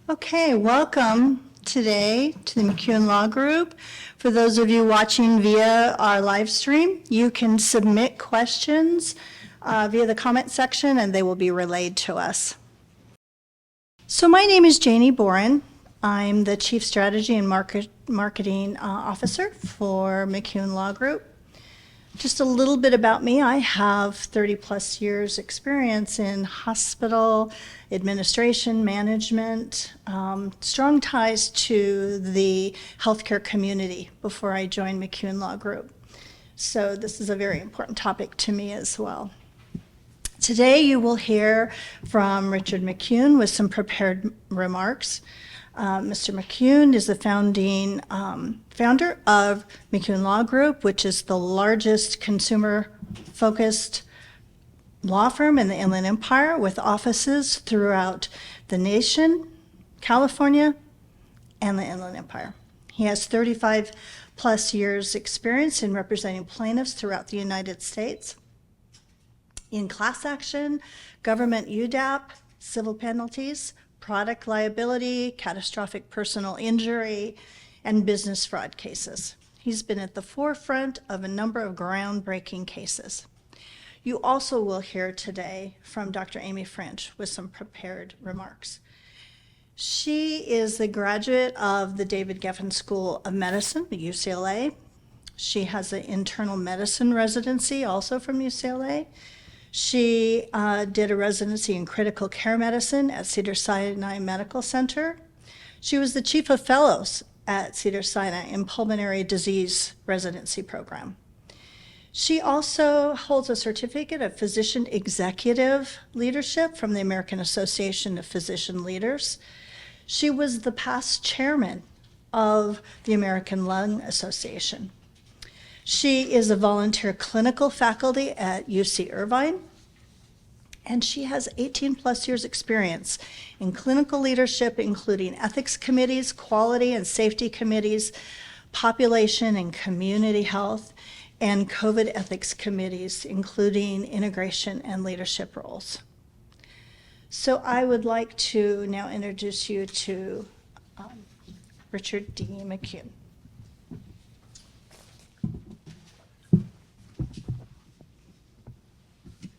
Okay, welcome today to the McEwen Law Group. For those of you watching via our live stream, you can submit questions via the comment section and they will be relayed to us. So my name is Janie Boren. I'm the Chief Strategy and Marketing Officer for McEwen Law Group. Just a little bit about me. I have 30 plus years experience in hospital administration, management, strong ties to the healthcare community before I joined McEwen Law Group. So this is a very important topic to me as well. Today you will hear from Richard McEwen with some prepared remarks. Mr. McEwen is the founder of McEwen Law Group, which is the largest consumer-focused law firm in the Inland Empire with offices throughout the nation, California, and the Inland Empire. He has 35 plus years experience in representing plaintiffs throughout the United States in class action, government UDAP, civil penalties, product liability, catastrophic personal injury, and business fraud cases. He's been at the forefront of a number of groundbreaking cases. You also will hear today from Dr. Amy French with some prepared remarks. She is the graduate of the David Geffen School of Medicine at UCLA. She has an internal medicine residency also from UCLA. She did a residency in critical care medicine at Cedars-Sinai Medical Center. She was the chief of fellows at Cedars-Sinai in pulmonary disease residency program. She also holds a certificate of physician executive leadership from the American Association of Physician Leaders. She was the past chairman of the American Lung Association. She is a volunteer clinical faculty at UC Irvine, and she has 18 plus years experience in clinical leadership, including ethics committees, quality and safety committees, population and community health, and COVID ethics committees, including integration and leadership roles. So I would like to now introduce you to Richard D. McEwen.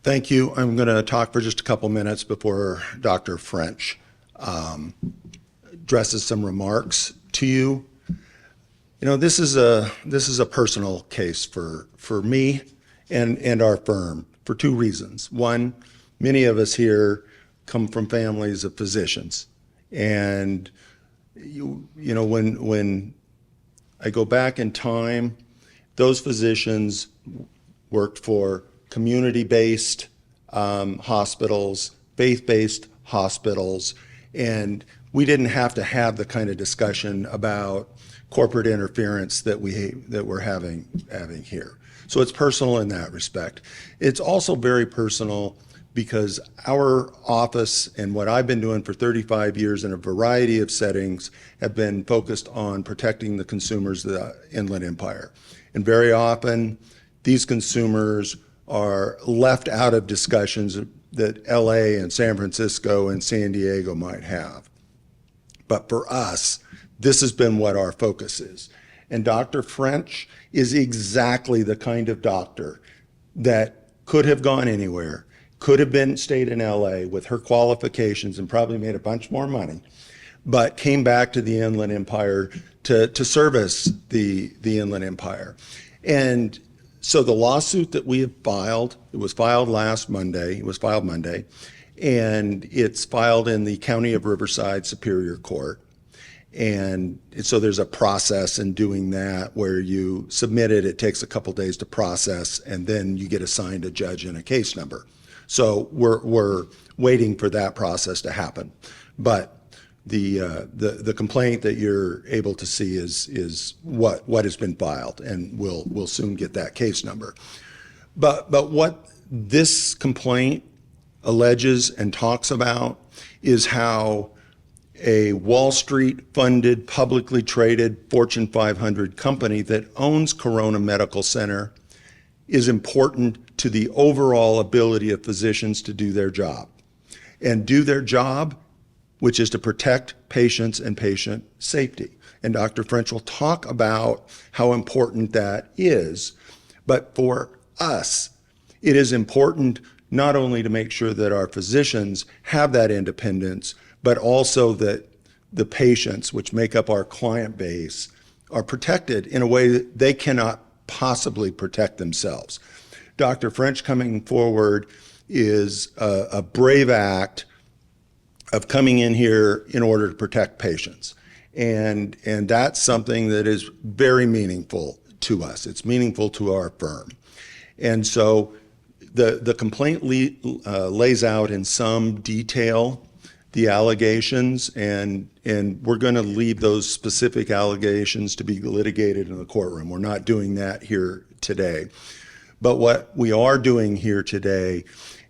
Thank you. I'm going to talk for just a couple minutes before Dr. French addresses some remarks to you. You know, this is a personal case for me and our firm for two reasons. One, many of us here come from families of physicians, and you know when I go back in time, those physicians worked for community-based hospitals, faith-based hospitals, and we didn't have to have the kind of discussion about corporate interference that we're having here. So it's personal in that respect. It's also very personal because our office and what I've been doing for 35 years in a variety of settings have been focused on protecting the consumers of the Inland Empire. And very often, these consumers are left out of discussions that LA and San Francisco and San Diego might have. But for us, this has been what our focus is. And Dr. French is exactly the kind of doctor that could have gone anywhere, could have stayed in LA with her qualifications and probably made a bunch more money, but came back to the Inland Empire to service the Inland Empire. And so the lawsuit that we have filed, it was filed Monday, and it's filed in the County of Riverside Superior Court. And so there's a process in doing that where you submit it, it takes a couple days to process, and then you get assigned a judge and a case number. So we're waiting for that process to happen. But the complaint that you're able to see is what has been filed, and we'll soon get that case number. But what this complaint alleges and talks about is how a Wall Street funded, publicly traded Fortune 500 company that owns Corona Medical Center is important to the overall ability of physicians to do their job. And do their job which is to protect patients and patient safety. And Dr. French will talk about how important that is. But for us, it is important not only to make sure that our physicians have that independence, but also that the patients, which make up our client base, are protected in a way that they cannot possibly protect themselves. Dr. French coming forward is a brave act of coming in here in order to protect patients. And that's something that is very meaningful to us. It's meaningful to our firm. And so the complaint lays out in some detail the allegations, and we're going to leave those specific allegations to be litigated in the courtroom. We're not doing that here today. But what we are doing here today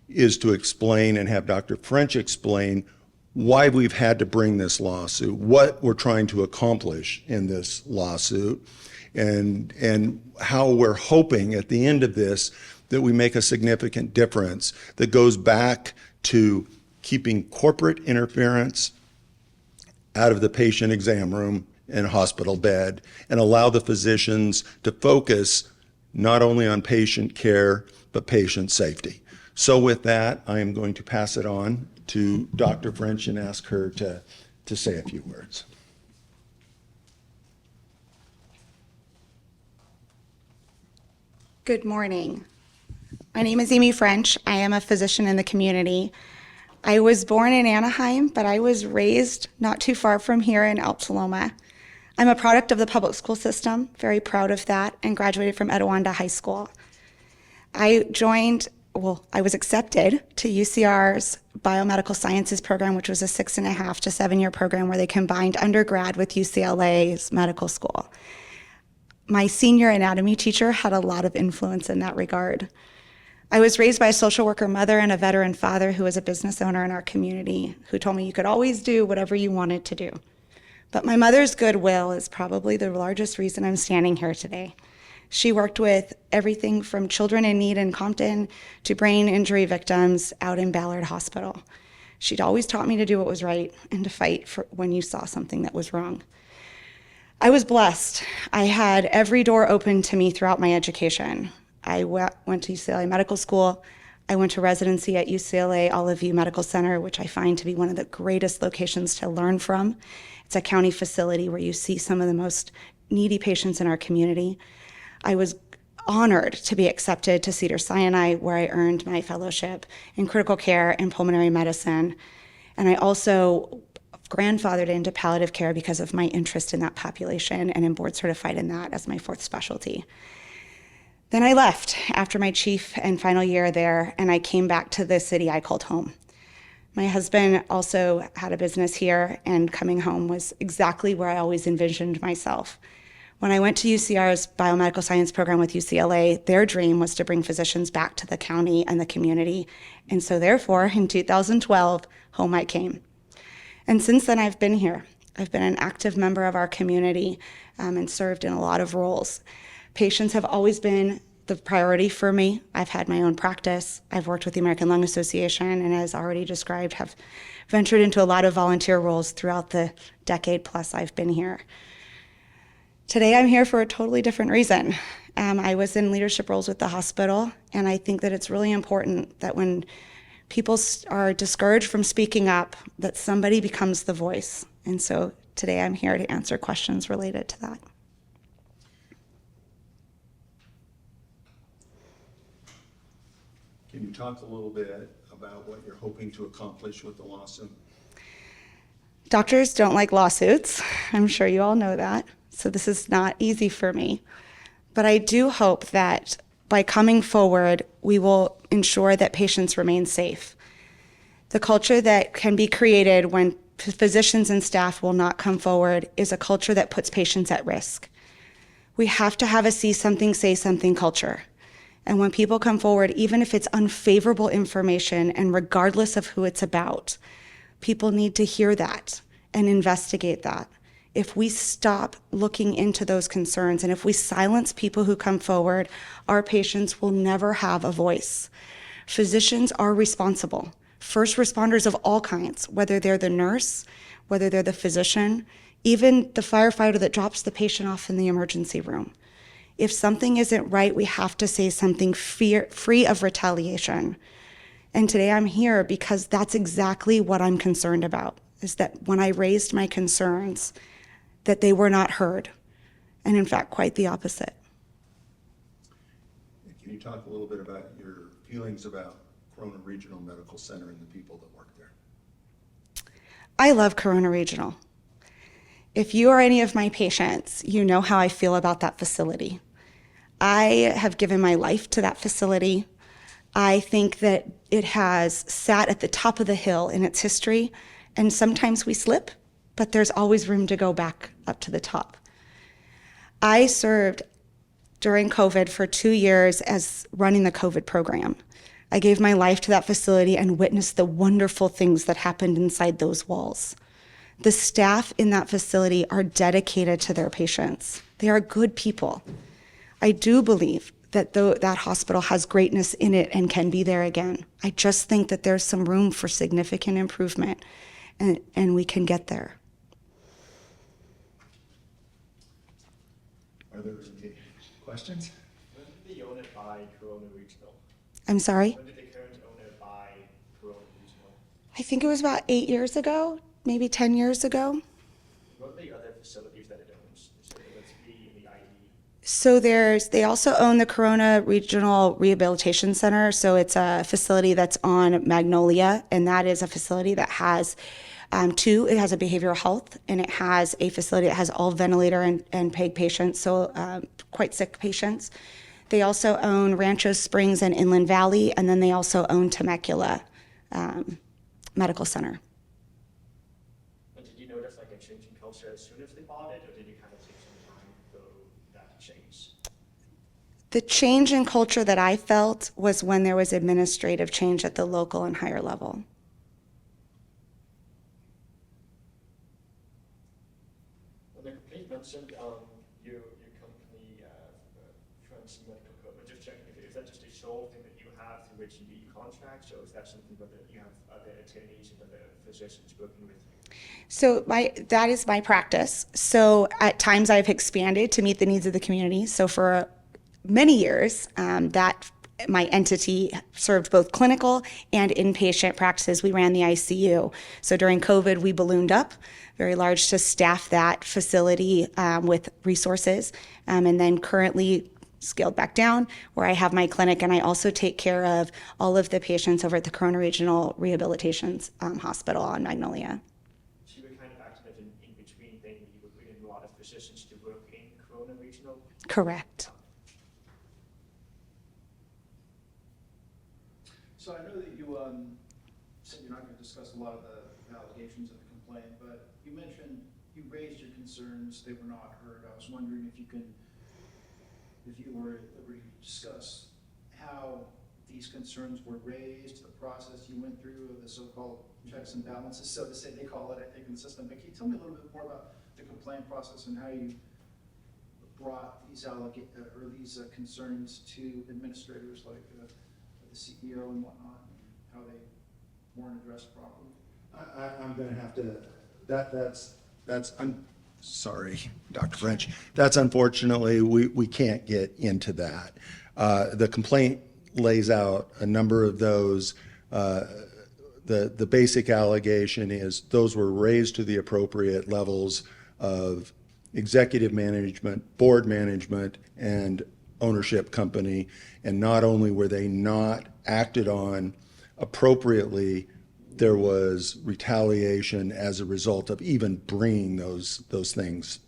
is to explain and have Dr. French explain why we've had to bring this lawsuit, what we're trying to accomplish in this lawsuit, and how we're hoping at the end of this that we make a significant difference that goes back to keeping corporate interference out of the patient exam room and hospital bed and allow the physicians to focus not only on patient care, but patient safety. So with that, I am going to pass it on to Dr. French and ask her to say a few words. Good morning. My name is Amy French. I am a physician in the community. I was born in Anaheim, but I was raised not too far from here in Altaloma. I'm a product of the public school system, very proud of that, and graduated from Etiwanda High School. I was accepted to UCR's biomedical sciences program, which was a 6.5 to 7 year program where they combined undergrad with UCLA's medical school. My senior anatomy teacher had a lot of influence in that regard. I was raised by a social worker mother and a veteran father who was a business owner in our community, who told me you could always do whatever you wanted to do. But my mother's goodwill is probably the largest reason I'm standing here today. She worked with everything from children in need in Compton to brain injury victims out in Ballard Hospital. She'd always taught me to do what was right and to fight for when you saw something that was wrong. I was blessed. I had every door open to me throughout my education. I went to UCLA Medical School. I went to residency at UCLA Olive View Medical Center, which I find to be one of the greatest locations to learn from. It's a county facility where you see some of the most needy patients in our community. I was honored to be accepted to Cedars-Sinai, where I earned my fellowship in critical care and pulmonary medicine. And I also grandfathered into palliative care because of my interest in that population and am board certified in that as my fourth specialty. Then I left after my chief and final year there, and I came back to the city I called home. My husband also had a business here, and coming home was exactly where I always envisioned myself. When I went to UCR's biomedical science program with UCLA, their dream was to bring physicians back to the county and the community. And so therefore, in 2012, home I came. And since then, I've been here. I've been an active member of our community and served in a lot of roles. Patients have always been the priority for me. I've had my own practice. I've worked with the American Lung Association, and as already described, have ventured into a lot of volunteer roles throughout the decade plus I've been here. Today, I'm here for a totally different reason. I was in leadership roles with the hospital, and I think that it's really important that when people are discouraged from speaking up, that somebody becomes the voice. And so today, I'm here to answer questions related to that. Can you talk a little bit about what you're hoping to accomplish with the lawsuit? Doctors don't like lawsuits. I'm sure you all know that. So this is not easy for me. But I do hope that by coming forward, we will ensure that patients remain safe. The culture that can be created when physicians and staff will not come forward is a culture that puts patients at risk. We have to have a see something, say something culture. And when people come forward, even if it's unfavorable information and regardless of who it's about, people need to hear that and investigate that. If we stop looking into those concerns and if we silence people who come forward, our patients will never have a voice. Physicians are responsible first responders of all kinds, whether they're the nurse, whether they're the physician, even the firefighter that drops the patient off in the emergency room. If something isn't right, we have to say something free of retaliation. And today I'm here because that's exactly what I'm concerned about, is that when I raised my concerns, that they were not heard. And in fact, quite the opposite. Can you talk a little bit about your feelings about Corona Regional Medical Center and the people that work there? I love Corona Regional. If you are any of my patients, you know how I feel about that facility. I have given my life to that facility. I think that it has sat at the top of the hill in its history, and sometimes we slip, but there's always room to go back up to the top. I served during COVID for 2 years as running the COVID program. I gave my life to that facility and witnessed the wonderful things that happened inside those walls. The staff in that facility are dedicated to their patients. They are good people. I do believe that that hospital has greatness in it and can be there again. I just think that there's some room for significant improvement, and we can get there. Are there any questions? When did they own it by Corona Regional? I'm sorry? When did the current owner buy Corona Regional? I think it was about 8 years ago, maybe 10 years ago. What are the other facilities that it owns? So let's be in the ID. So they also own the Corona Regional Rehabilitation Center. So it's a facility that's on Magnolia, and that is a facility that has it has a behavioral health, and it has a facility that has all ventilator and PEG patients, so quite sick patients. They also own Rancho Springs and Inland Valley, and then they also own Temecula Medical Center. And did you notice like a change in culture as soon as they bought it, or did it kind of take some time for that to change? The change in culture that I felt was when there was administrative change at the local and higher level. And the complaint mentioned your company, French Medical Code, but just checking if that just a sole thing that you have through which you do your contracts, or is that something that you have other attorneys and other physicians working with you? So that is my practice. So at times I've expanded to meet the needs of the community. So for many years, that my entity served both clinical and inpatient practices. We ran the ICU. So during COVID, we ballooned up very large to staff that facility with resources. And then currently scaled back down where I have my clinic, and I also take care of all of the patients over at the Corona Regional Rehabilitation Hospital on Magnolia. So you were kind of acting as an in-between thing. You were bringing a lot of physicians to work in Corona Regional. Correct. So I know that you said you're not going to discuss a lot of the allegations of the complaint, but you mentioned you raised your concerns, they were not heard. I was wondering if you were at liberty to discuss how these concerns were raised, the process you went through, the so-called checks and balances, so to say, they call it, I think, in the system. But can you tell me a little bit more about the complaint process and how you brought these concerns to administrators like the CEO and whatnot, and how they weren't addressed properly? I'm going to have to, sorry, Dr. French. That's unfortunately, we can't get into that. The complaint lays out a number of those. The basic allegation is those were raised to the appropriate levels of executive management, board management, and ownership company. And not only were they not acted on appropriately, there was retaliation as a result of even bringing those things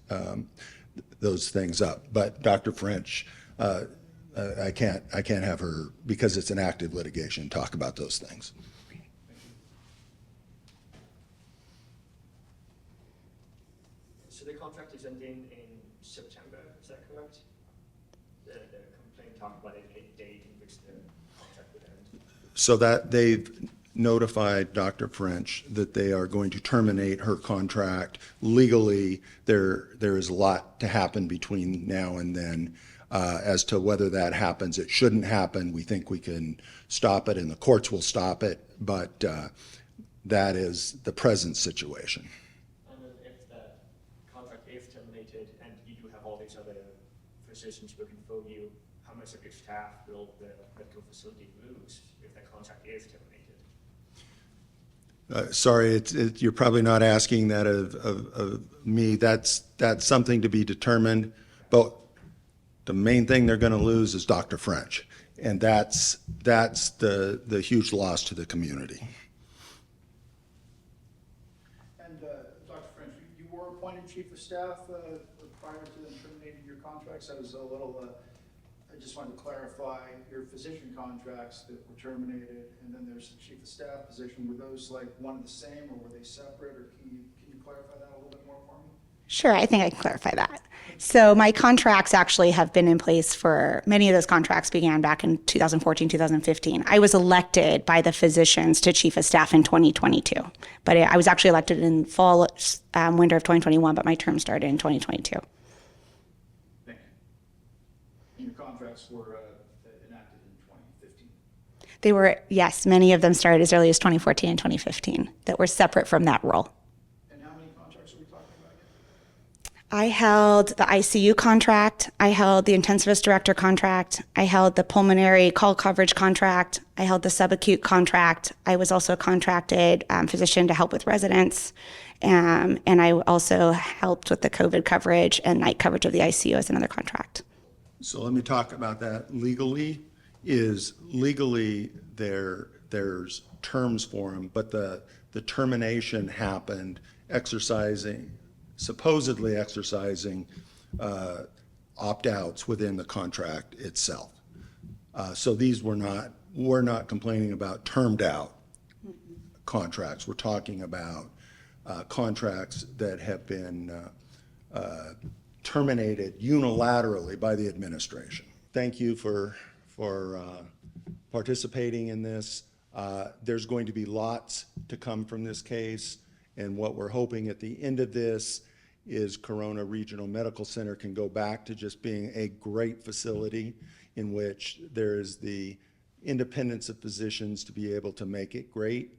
up. But Dr. French, I can't have her, because it's an active litigation, talk about those things. So the contract is ending in September, is that correct? The complaint talked about a date in which the contract would end. So that they've notified Dr. French that they are going to terminate her contract. Legally, there is a lot to happen between now and then. as to whether that happens. It shouldn't happen. We think we can stop it, and the courts will stop it, but that is the present situation. And then if that contract is terminated and you do have all these other physicians working for you, how much of your staff will the medical facility lose if that contract is terminated? Sorry, you're probably not asking that of me. That's something to be determined. But the main thing they're going to lose is Dr. French, and that's the huge loss to the community. And Dr. French, you were appointed chief of staff prior to them terminating your contracts. I was a little, I just wanted to clarify your physician contracts that were terminated, and then there's the chief of staff position. Were those like one and the same, or were they separate, or can you clarify that a little bit more for me? Sure, I think I can clarify that. So my contracts actually have been in place for, many of those contracts began back in 2014, 2015. I was elected by the physicians to chief of staff in 2022, but I was actually elected in fall, winter of 2021, but my term started in 2022. Thank you. Your contracts were enacted in 2015. They were, yes, many of them started as early as 2014 and 2015 that were separate from that role. And how many contracts are we talking about again? I held the ICU contract. I held the intensivist director contract. I held the pulmonary call coverage contract. I held the subacute contract. I was also a contracted physician to help with residents. And I also helped with the COVID coverage and night coverage of the ICU as another contract. So let me talk about that. Legally, there's terms for them, but the termination happened supposedly exercising opt-outs within the contract itself. So we're not complaining about termed out contracts. We're talking about contracts that have been terminated unilaterally by the administration. Thank you for participating in this. There's going to be lots to come from this case, and what we're hoping at the end of this is Corona Regional Medical Center can go back to just being a great facility in which there is the independence of physicians to be able to make it great.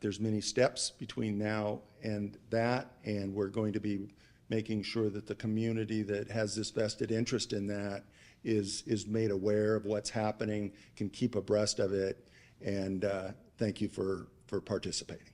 There's many steps between now and that, and we're going to be making sure that the community that has this vested interest in that is made aware of what's happening, can keep abreast of it, and thank you for participating.